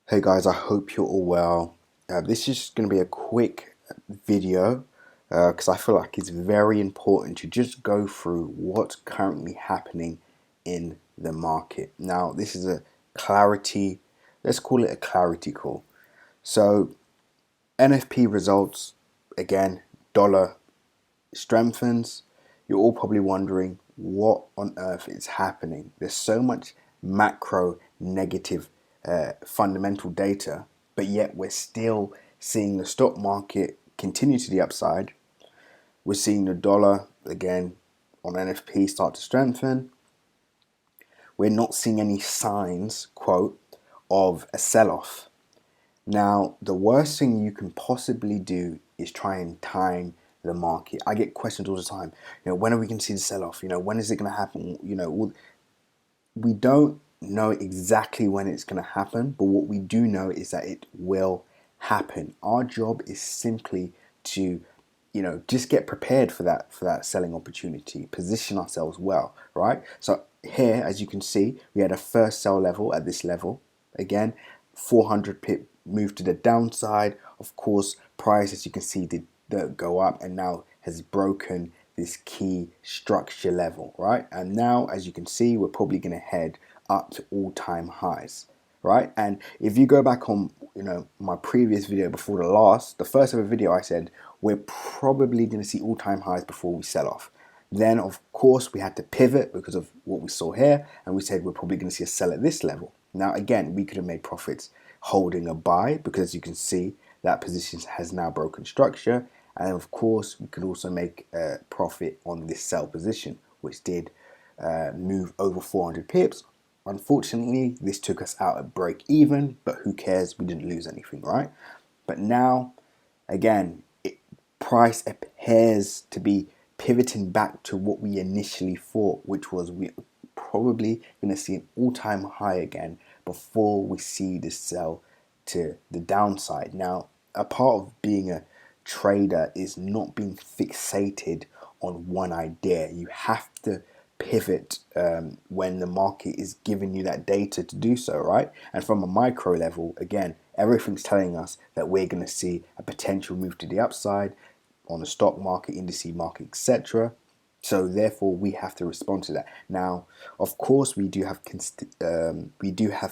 Hey guys, I hope you're all well. This is going to be a quick video because I feel like it's very important to just go through what's currently happening in the market. Now, this is a clarity, let's call it a clarity call. So, NFP results, again, dollar strengthens. You're all probably wondering what on earth is happening. There's so much macro negative fundamental data, but yet we're still seeing the stock market continue to the upside. We're seeing the dollar again on NFP start to strengthen. We're not seeing any signs, quote, of a sell off. Now, the worst thing you can possibly do is try and time the market. I get questions all the time. When are we going to see the sell-off? When is it going to happen? We don't know exactly when it's going to happen, but what we do know is that it will happen. Our job is simply to, just get prepared for that selling opportunity, position ourselves well, right? So here, as you can see, we had a first sell level at this level. Again, 400 pip move to the downside. Of course, price, as you can see, did go up and now has broken this key structure level, right? And now, as you can see, we're probably going to head up to all-time highs, right? And if you go back on, my previous video before the first ever video, I said we're probably going to see all-time highs before we sell off. Then, of course, we had to pivot because of what we saw here, and we said we're probably going to see a sell at this level. Now, again, we could have made profits holding a buy because, as you can see, that position has now broken structure. And of course, we could also make a profit on this sell position, which did move over 400 pips. Unfortunately, this took us out at break even, but who cares? We didn't lose anything, right? But now, again, price appears to be pivoting back to what we initially thought, which was we're probably going to see an all-time high again before we see this sell to the downside. Now, a part of being a trader is not being fixated on one idea. You have to pivot when the market is giving you that data to do so, right? And from a micro level, again, everything's telling us that we're going to see a potential move to the upside on the stock market, indice market, etc. So therefore, we have to respond to that. Now, of course, we do have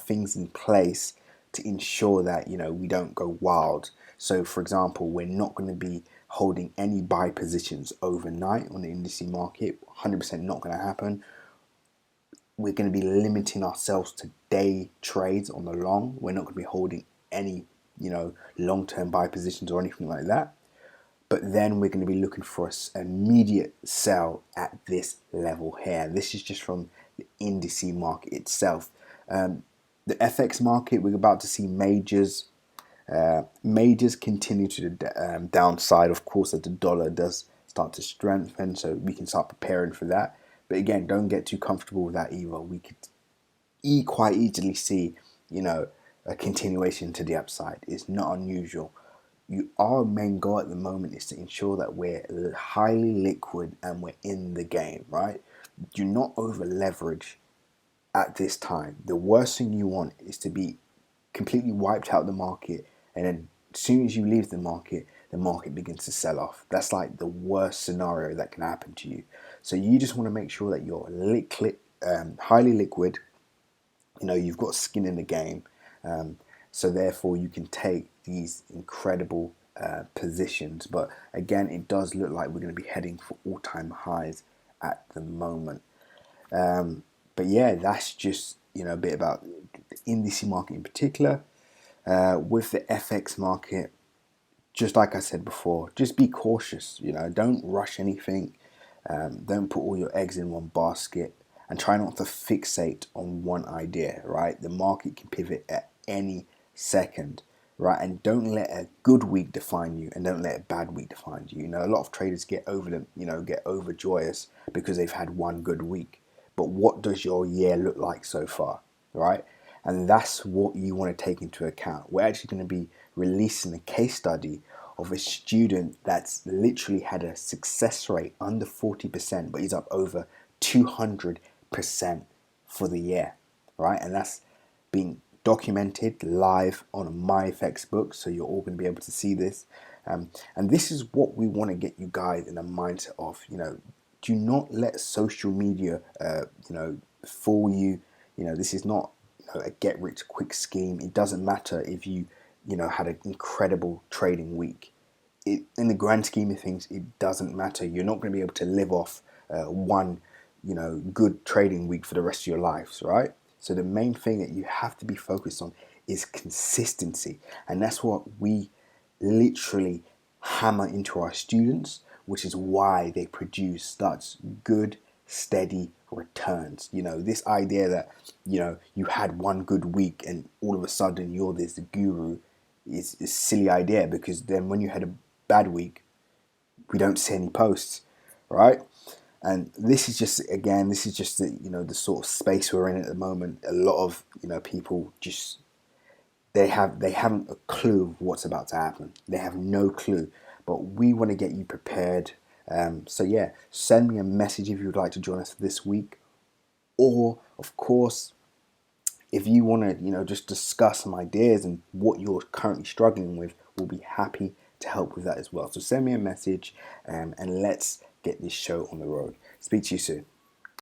things in place to ensure that we don't go wild. So, for example, we're not going to be holding any buy positions overnight on the indice market. 100% not going to happen. We're going to be limiting ourselves to day trades on the long. We're not going to be holding any long-term buy positions or anything like that. But then we're going to be looking for an immediate sell at this level here. This is just from the indice market itself. The FX market, we're about to see majors continue to the downside, of course, as the dollar does start to strengthen, so we can start preparing for that. But again, don't get too comfortable with that either. We could quite easily see, a continuation to the upside. It's not unusual. Our main goal at the moment is to ensure that we're highly liquid and we're in the game, right? Do not over leverage at this time. The worst thing you want is to be completely wiped out the market, and then as soon as you leave the market begins to sell off. That's like the worst scenario that can happen to you. So you just want to make sure that you're highly liquid. You've got skin in the game, so therefore you can take these incredible positions. But again, it does look like we're going to be heading for all-time highs at the moment. But yeah, that's just a bit about the indice market in particular. With the FX market, just like I said before, just be cautious. Don't rush anything. Don't put all your eggs in one basket, and try not to fixate on one idea. Right, the market can pivot at any second. Right, and don't let a good week define you, and don't let a bad week define you. A lot of traders get overjoyous because they've had one good week. But what does your year look like so far, right? And that's what you want to take into account. We're actually going to be releasing a case study of a student that's literally had a success rate under 40%, but he's up over 200% for the year, right? And that's being documented live on my FX book, so you're all going to be able to see this. And this is what we want to get you guys in a mindset of. Do not let social media, fool you. This is not a get rich quick scheme. It doesn't matter if you had an incredible trading week. In the grand scheme of things, it doesn't matter. You're not going to be able to live off one, good trading week for the rest of your lives, right? So the main thing that you have to be focused on is consistency, and that's what we literally hammer into our students, which is why they produce such good, steady returns. This idea that you had one good week and all of a sudden you're this guru is a silly idea, because then when you had a bad week, we don't see any posts, right? And this is just the sort of space we're in at the moment. A lot of people just they haven't a clue of what's about to happen. They have no clue. But we want to get you prepared. So yeah, send me a message if you would like to join us this week, or of course, if you want to just discuss some ideas and what you're currently struggling with, we'll be happy to help with that as well. So send me a message, and let's get this show on the road. Speak to you soon.